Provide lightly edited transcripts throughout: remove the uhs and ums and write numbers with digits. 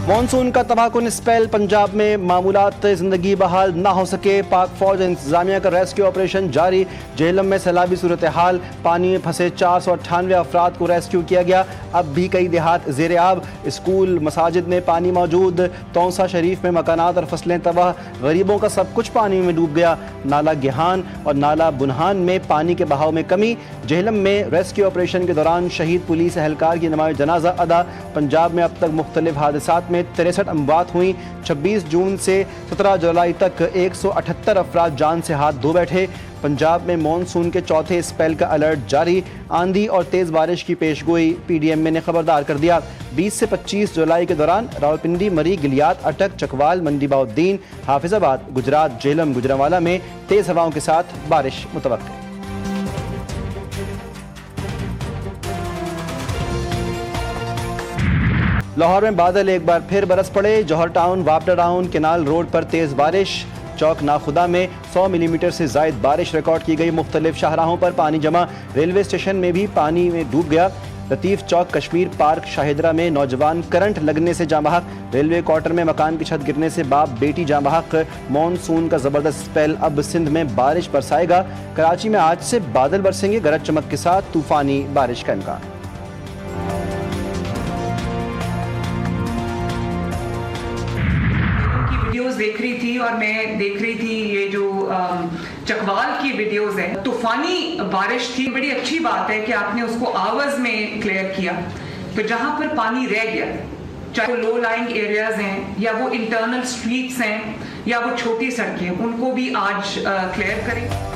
Monsoon का तबाहकुन spell, Punjab में मामूलात जिंदगी बहाल ना हो सके। पाक फौज इंतजामिया का रेस्क्यू ऑपरेशन जारी। जेहलम में सैलाबी सूरत हाल, पानी में फंसे 498 अफराद को रेस्क्यू किया गया। अब भी कई देहात ज़ेर आब, स्कूल मसाजिद में पानी मौजूद। तौसा शरीफ में मकानात और फसलें तबाह, गरीबों का सब कुछ पानी में डूब गया। नाला गिहान और नाला बुनहान में पानी के बहाव में कमी। जेहलम में रेस्क्यू ऑपरेशन के दौरान शहीद पुलिस एहलकार की नमाज़ जनाजा अदा। पंजाब में अब तक मुख्तलिफ हादसात में 63 अमवात हुई। 26 जून से 17 जुलाई तक 178 अफराद जान से हाथ धो बैठे। पंजाब में मानसून के चौथे स्पेल का अलर्ट जारी। आंधी और तेज़ बारिश की पेशगोई PDMA ने खबरदार कर दिया। 20 से 25 जुलाई के दौरान रावलपिंडी, मरी, गिलियात, अटक, चकवाल, मंडी बहाउद्दीन, हाफिजाबाद, गुजरात, जेहलम, गुजरांवाला में तेज़ हवाओं के साथ बारिश मुतवक्किल। लाहौर में बादल एक बार फिर बरस पड़े। जौहर टाउन, वापडा टाउन, केनाल रोड पर तेज़ बारिश। चौक नाखुदा में 100 मिलीमीटर से ज़ायद बारिश रिकॉर्ड की गई। मुख्तलिफ शाहराहों पर पानी जमा। रेलवे स्टेशन में भी पानी में डूब गया। लतीफ़ चौक, कश्मीर पार्क, शाहिदरा में नौजवान करंट लगने से जाँ बहक। रेलवे क्वार्टर में मकान की छत गिरने से बाप बेटी जाँ बहक। मानसून का ज़बरदस्त स्पेल अब सिंध में बारिश बरसाएगा। कराची में आज से बादल बरसेंगे, गरज चमक के साथ तूफ़ानी बारिश का इम्कान। वीडियोस देख रही थी और मैं देख रही थी ये जो चकवाल की वीडियोस है, तूफानी बारिश थी। बड़ी अच्छी बात है कि आपने उसको आवर्स में क्लियर किया। तो जहां पर पानी रह गया, चाहे वो लो लाइंग एरियाज हैं या वो इंटरनल स्ट्रीट्स हैं या वो छोटी सड़कें, उनको भी आज क्लियर करें।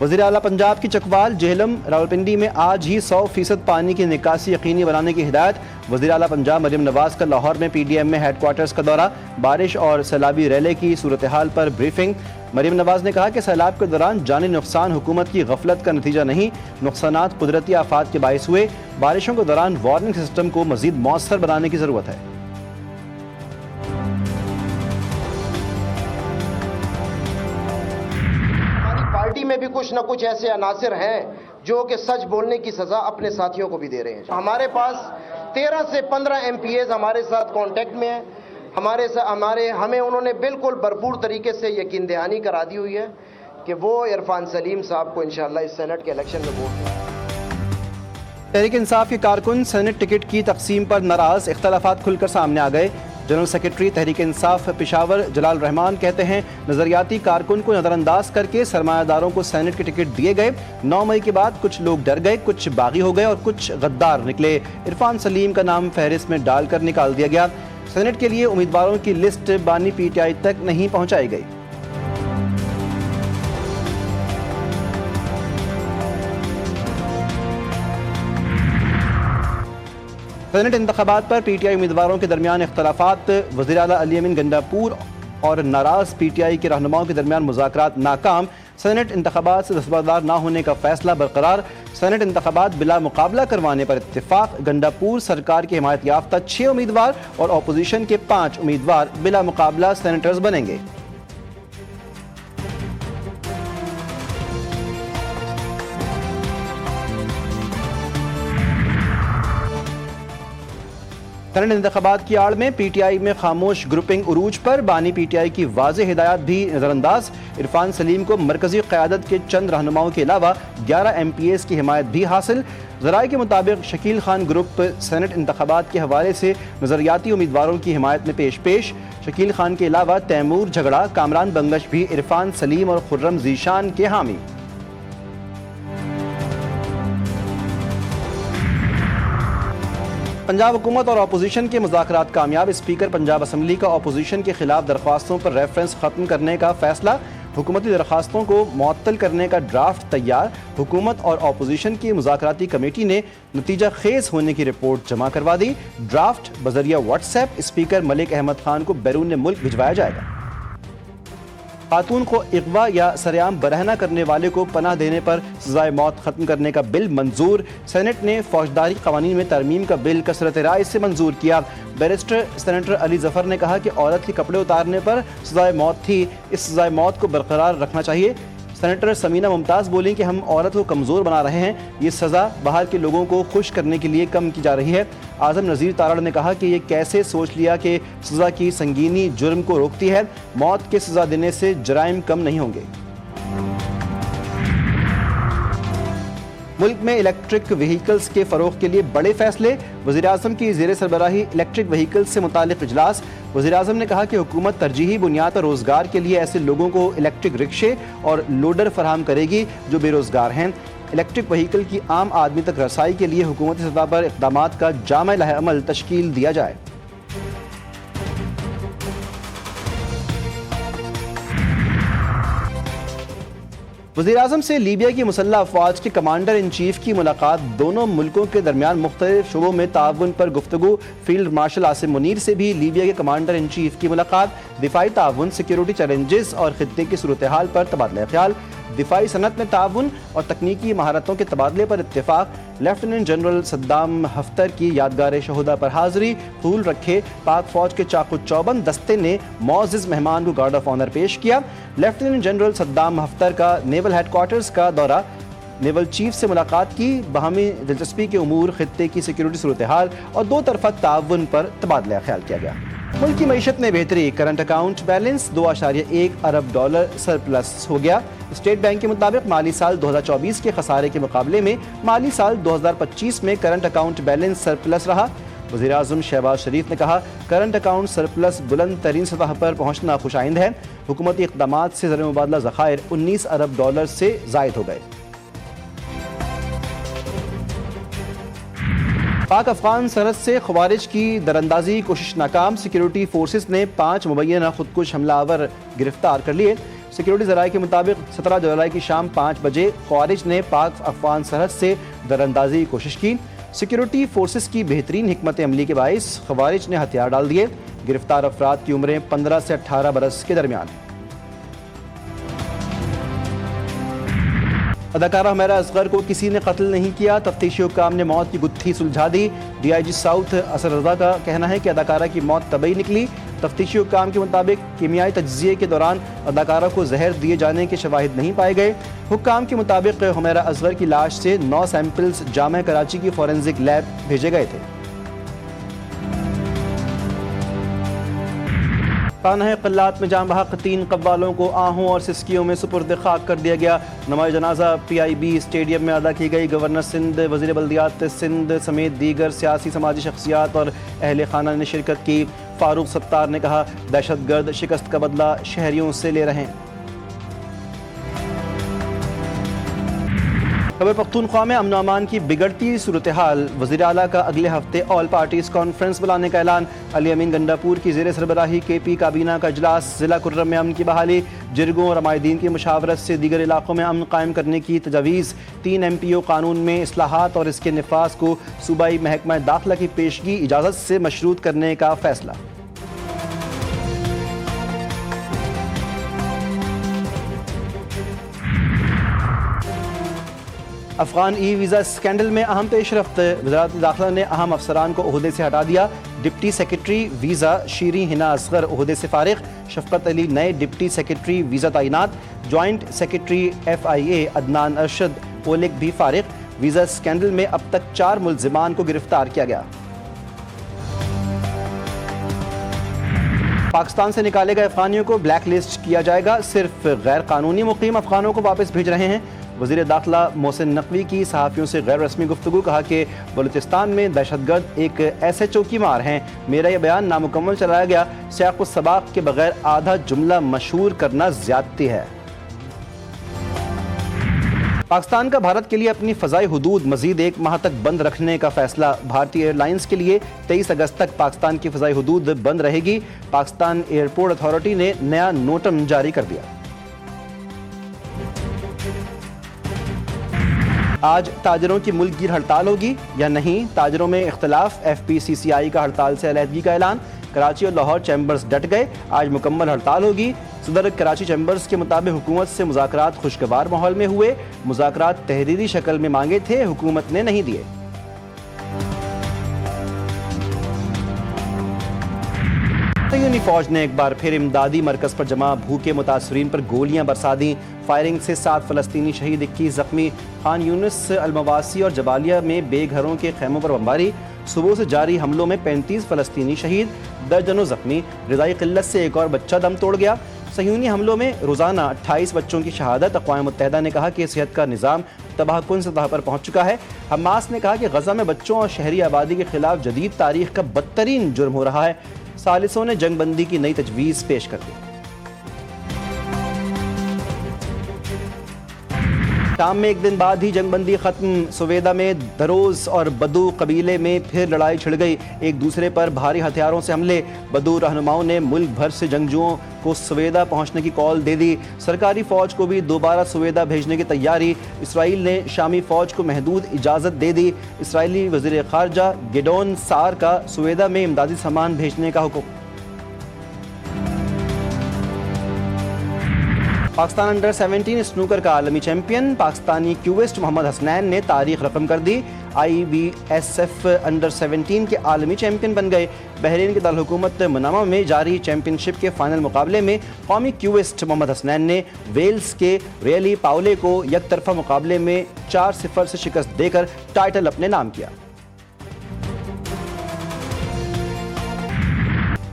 वज़ीर आला पंजाब की चकवाल, जेहलम, रावलपिंडी में आज ही 100% पानी की निकासी यकीनी बनाने की हिदायत। वज़ीर आला पंजाब मरियम नवाज का लाहौर में PDMA हेडक्वार्टर्स का दौरा। बारिश और सैलाबी रैले की सूरत हाल पर ब्रीफिंग। मरियम नवाज ने कहा कि सैलाब के दौरान जानी नुकसान हुकूमत की गफलत का नतीजा नहीं, नुकसानात कुदरती आफात के बायस हुए। बारिशों के दौरान वार्निंग सिस्टम को मज़ीद मौसर बनाने की ज़रूरत है। पार्टी में भी कुछ न कुछ ऐसे अनासिर हैं जो कि सच बोलने की सजा अपने साथियों को भी दे रहे हैं। हमारे पास 13 से 15 MPAs हमारे साथ कांटेक्ट में हैं। हमें उन्होंने बिल्कुल भरपूर तरीके से यकीन दहानी करा दी हुई है कि वो इरफान सलीम साहब को इंशाअल्लाह इस सेनेट के इलेक्शन में वोट दें। तहरीक इंसाफ के कारकुन सेनेट टिकट की तकसीम पर नाराज, इख्तलाफात खुलकर सामने आ गए। जनरल सेक्रेटरी तहरीक इंसाफ पेशावर जलाल रहमान कहते हैं नजरियाती कारकुन को नजरअंदाज करके सरमायादारों को सेनेट के टिकट दिए गए। 9 मई के बाद कुछ लोग डर गए, कुछ बागी हो गए और कुछ गद्दार निकले। इरफान सलीम का नाम फहरिस्त में डालकर निकाल दिया गया। सेनेट के लिए उम्मीदवारों की लिस्ट बानी PTI तक नहीं पहुंचाई गई। सेनेट इंतखाबात पर PTI उम्मीदवारों के दरमियान इख्तलाफात। वज़ीर आला अली अमीन गंडापुर और नाराज PTI के रहनुमाओं के दरमियान मुज़ाकरात नाकाम। सेनेट इंतखाबात से दस्तबरदार ना होने का फैसला बरकरार। सेनेट इंतखाबात बिला मुकाबला करवाने पर इत्तेफाक। गंडापुर सरकार की हिमायत याफ्ता 6 उम्मीदवार और अपोजिशन के 5 उम्मीदवार बिला मुकाबला सेनेटर्स बनेंगे। सेनेट इंतखाबात की आड़ में PTI में खामोश ग्रुपिंग उरूज पर। बानी PTI की वाज़ेह हिदायत भी नज़रअंदाज। इरफान सलीम को मरकजी क़यादत के चंद रहनुमाओं के अलावा 11 MPAs की हिमायत भी हासिल। ज़राए के मुताबिक शकील खान ग्रुप सेनेट इंतखाबात के हवाले से नज़रियाती उम्मीदवारों की हिमायत में पेश। शकील खान के अलावा तैमूर झगड़ा, कामरान बंगश भी इरफान सलीम और खुर्रम ज़ीशान के हामी। पंजाब हुकूमत और अपोजिशन के मुज़ाकरात कामयाब। स्पीकर पंजाब असम्बली का अपोजिशन के खिलाफ दरख्वास्तों पर रेफरेंस ख़त्म करने का फैसला। हुकूमती दरख्वास्तों को मुअत्तल करने का ड्राफ्ट तैयार। हुकूमत और अपोजिशन की मुज़ाकराती कमेटी ने नतीजा खेज होने की रिपोर्ट जमा करवा दी। ड्राफ्ट बजरिया WhatsApp स्पीकर मलिक अहमद खान को बैरून मुल्क भिजवाया जाएगा। खातून को अगवा या सरेआम बरहना करने वाले को पनाह देने पर सजाए मौत खत्म करने का बिल मंजूर। सेनेट ने फौजदारी कवानीन में तरमीम का बिल कसरत राय से मंजूर किया। बैरिस्टर सेनेटर अली जफर ने कहा कि औरत के कपड़े उतारने पर सजाए मौत थी, इस सजाए मौत को बरकरार रखना चाहिए। सेनेटर समीना मुमताज़ बोली कि हम औरत को कमज़ोर बना रहे हैं, ये सज़ा बाहर के लोगों को खुश करने के लिए कम की जा रही है। आज़म नज़ीर तारड़ ने कहा कि ये कैसे सोच लिया कि सज़ा की संगीनी जुर्म को रोकती है, मौत की सज़ा देने से जराइम कम नहीं होंगे। मुल्क में इलेक्ट्रिक व्हीकल्स के फ़रोग़ के लिए बड़े फैसले, वज़ीर-ए-आज़म की ज़ेर सरबराही इलेक्ट्रिक व्हीकल्स से मुतालिक इजलास। वज़ीर-ए-आज़म ने कहा कि हुकूमत तरजीही बुनियाद पर रोज़गार के लिए ऐसे लोगों को इलेक्ट्रिक रिक्शे और लोडर फराहम करेगी जो बेरोज़गार हैं। इलेक्ट्रिक व्हीकल की आम आदमी तक रसाई के लिए हुकूमती सतह पर इक़दामात का जामा अमल तश्कील दिया जाए। वज़ीर-ए-आज़म से लीबिया की मुसल्लह अफ़वाज के कमांडर इन चीफ की मुलाकात। दोनों मुल्कों के दरमियान मुख्तलिफ शुबों में ताउन पर गुफ्तगू। फील्ड मार्शल आसिम मुनीर से भी लीबिया के कमांडर इन चीफ की मुलाकात। दिफाई ताउन, सिक्योरिटी चैलेंजेस और खित्ते की सूरत हाल पर तबादला ख्याल। दिफाई सनत में ताउन और तकनीकी महारतों के तबादले पर इत्तेफाक। लेफ्टिनेंट जनरल सद्दाम हफ्तर की यादगार शहुदा पर हाजिरी। फूल रखे। पाक फौज के चाकू चौबंद दस्ते ने मोअज़्ज़िज़ मेहमान को गार्ड ऑफ ऑनर पेश किया। लेफ्टिनेंट जनरल सद्दाम हफ्तर का नेवल हेडक्वार्टर्स का दौरा। नेवल चीफ से मुलाकात की। बाहमी दिलचस्पी के उमूर, खित्ते की सिक्योरिटी सूरत हाल और दो तरफा ताउन पर तबादला ख्याल किया गया। मुल्क की मईशत में बेहतरी। करंट अकाउंट बैलेंस $2.1 अरब सरप्लस हो गया। स्टेट बैंक के मुताबिक माली साल 2024 के खसारे के मुकाबले में माली साल 2025 में करंट अकाउंट बैलेंस सरप्लस रहा। वज़ीर-ए-आज़म शहबाज शरीफ ने कहा, करंट अकाउंट सरप्लस बुलंद तरीन सतह पर पहुँचना खुशाइंद है। हुकूमती इक़दामात से ज़र मुबादला ज़खायर $19 अरब से ज़ायद हो गए। पाक अफगान सरहद से खवारिज की दरअंदाजी कोशिश नाकाम। सिक्योरिटी फोर्सेस ने 5 मुबैना खुदकुश हमलावर गिरफ्तार कर लिए। सिक्योरिटी ज़राए के मुताबिक 17 जुलाई की शाम 5 बजे खवारिज ने पाक अफगान सरहद से दरअंदाजी की कोशिश की। सिक्योरिटी फोर्सेस की बेहतरीन हिकमत अमली के बाइस खवारिज ने हथियार डाल दिए। गिरफ्तार अफराद की उम्रें 15 से 18 बरस के दरमियान। अदाकारा हुमैरा असगर को किसी ने कत्ल नहीं किया। तफ्तीशी हुक्काम ने मौत की गुत्थी सुलझा दी। DIG साउथ असर रज़ा का कहना है कि अदाकारा की मौत तबई निकली। तफ्तीशी हुक्काम के मुताबिक कीमियाई तज्ज़िये के दौरान अदाकारा को जहर दिए जाने के शवाहिद नहीं पाए गए। हुक्काम के मुताबिक हुमैरा असगर की लाश से 9 सैंपल्स जामे कराची की फॉरेंसिक लैब भेजे गए थे। खाना क़ल्लात में जाम बहक 3 कव्वालों को आहों और सिस्कियों में सुपुर्द खाक कर दिया गया। नमाज़ जनाजा PIB स्टेडियम में अदा की गई। गवर्नर सिंध, वज़ीर बल्दियात सिंध समेत दीगर सियासी समाजी शख्सियात और अहले खाना ने शिरकत की। फारूक सत्तार ने कहा, दहशतगर्द शिकस्त का बदला शहरियों से ले रहे हैं। खैबर पख्तूनख्वा में अमन अमान की बिगड़ती सूरत हाल। वज़ीर आला का अगले हफ्ते ऑल पार्टीज़ कॉन्फ्रेंस बुलाने का ऐलान। अली अमीन गंडापुर की ज़ेर सरबराही KP काबीना का इजलास। ज़िला कुर्रम में अमन की बहाली। जिरगों और अमायदीन की मुशावरत से दीगर इलाकों में अमन कायम करने की तजावीज़। 3 MPO कानून में इस्लाहात और इसके निफाज को सूबाई महकमा दाखिला की पेशगी इजाज़त से मशरूत करने का फैसला। अफगान वीज़ा स्कैंडल में अहम पेशरफ्त। वज़ारत दाखिला ने अहम अफसरान को ओहदे से हटा दिया। डिप्टी सेक्रेटरी वीज़ा शीरी हिना असगर ओहदे से फारिग। शफकत अली नए डिप्टी सेक्रेटरी वीज़ा तैनात। Joint secretary FIA Adnan Arshad oleic भी फारिग। वीज़ा स्कैंडल में अब तक 4 मुल्ज़िमान को गिरफ्तार किया गया। पाकिस्तान से निकाले गए अफगानियों को ब्लैक लिस्ट किया जाएगा। सिर्फ गैर कानूनी मुकीम अफगानों को वापस भेज रहे हैं। वज़ीर दाखिला मोहसिन नकवी की सहाफ़ियों से गैर रस्मी गुफ्तगू। कहा कि बलूचिस्तान में दहशतगर्द एक ऐसे चौकीमार हैं। मेरा यह बयान नामुकम्मल चलाया गया। सियाक़ व सबाक़ के बगैर आधा जुमला मशहूर करना ज़्यादती है। पाकिस्तान का भारत के लिए अपनी फ़ज़ाई हुदूद मज़ीद 1 माह तक बंद रखने का फ़ैसला। भारतीय एयरलाइंस के लिए 23 अगस्त तक पाकिस्तान की फ़ज़ाई हुदूद बंद रहेगी। पाकिस्तान एयरपोर्ट अथॉरिटी ने नया नोटम जारी कर दिया। आज ताजरों की मुल्क गिर हड़ताल होगी या नहीं, ताजरों में इख्तलाफ। FPCCI का हड़ताल से अलहदगी का ऐलान। कराची और लाहौर चैम्बर्स डट गए। आज मुकम्मल हड़ताल होगी। सदर कराची चैम्बर्स के मुताबिक हुकूमत से मुज़ाकरात खुशगवार माहौल में हुए। मुज़ाकरात तहरीरी शक्ल में मांगे थे, हुकूमत ने नहीं दिए। यूनिफॉर्म फौज ने एक बार फिर इमदादी मरकज पर जमा भूखे मुतासरीन पर गोलियां बरसा दी। फायरिंग से 7 फलस्तीनी शहीद, 21 जख्मी। खान यूनिस, अलमवासी और जबालिया में बेघरों के खेमों पर बमबारी। सुबह से जारी हमलों में 35 फलस्तीनी शहीद, दर्जनों जख्मी। ग़िज़ाई क़िल्लत से एक और बच्चा दम तोड़ गया। सहयूनी हमलों में रोज़ाना 28 बच्चों की शहादत। अक़वाम मुत्तहिदा ने कहा कि सेहत का निज़ाम तबाहकुन सतह पर पहुँच चुका है। हमास ने कहा कि गज़ा में बच्चों और शहरी आबादी के खिलाफ जदीद तारीख का बदतरीन जुर्म हो रहा है। सालिसों ने जंगबंदी की नई तजवीज़ पेश कर दी। शाम में एक दिन बाद ही जंगबंदी खत्म। सुवेदा में दरोज और बदू कबीले में फिर लड़ाई छिड़ गई। एक दूसरे पर भारी हथियारों से हमले। बदू रहनुमाओं ने मुल्क भर से जंगजुओं को सुवेदा पहुंचने की कॉल दे दी। सरकारी फौज को भी दोबारा सुवेदा भेजने की तैयारी। इसराइल ने शामी फौज को महदूद इजाज़त दे दी। इसराइली वज़ीर ख़ारजा गिडोन सार का सुवेदा में इमदादी सामान भेजने का हुक्म। पाकिस्तान अंडर 17 स्नूकर का आलमी चैंपियन पाकिस्तानी क्यूबिस्ट मोहम्मद हसनैन ने तारीख रकम कर दी। IBSF अंडर 17 के आलमी चैंपियन बन गए। बहरीन के दारकूमत मनामा में जारी चैंपियनशिप के फाइनल मुकाबले में कौमी क्यूबिस्ट मोहम्मद हसनैन ने वेल्स के रेली पाउले को यकतरफा मुकाबले में 4-0 से शिकस्त देकर टाइटल अपने नाम किया।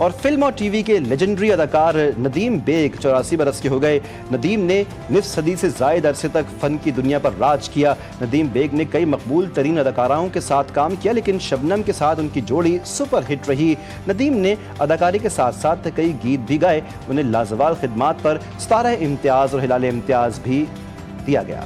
और फिल्म और टीवी के लेजेंडरी अदाकार नदीम बेग 84 बरस के हो गए। नदीम ने निफ सदी से ज़ायद अरसे तक फ़न की दुनिया पर राज किया। नदीम बेग ने कई मकबूल तरीन अदाकाराओं के साथ काम किया, लेकिन शबनम के साथ उनकी जोड़ी सुपर हिट रही। नदीम ने अदाकारी के साथ साथ कई गीत भी गाए। उन्हें लाजवाब खिदमात पर 17 इम्तियाज़ और हिलाल इम्तियाज़ भी दिया गया।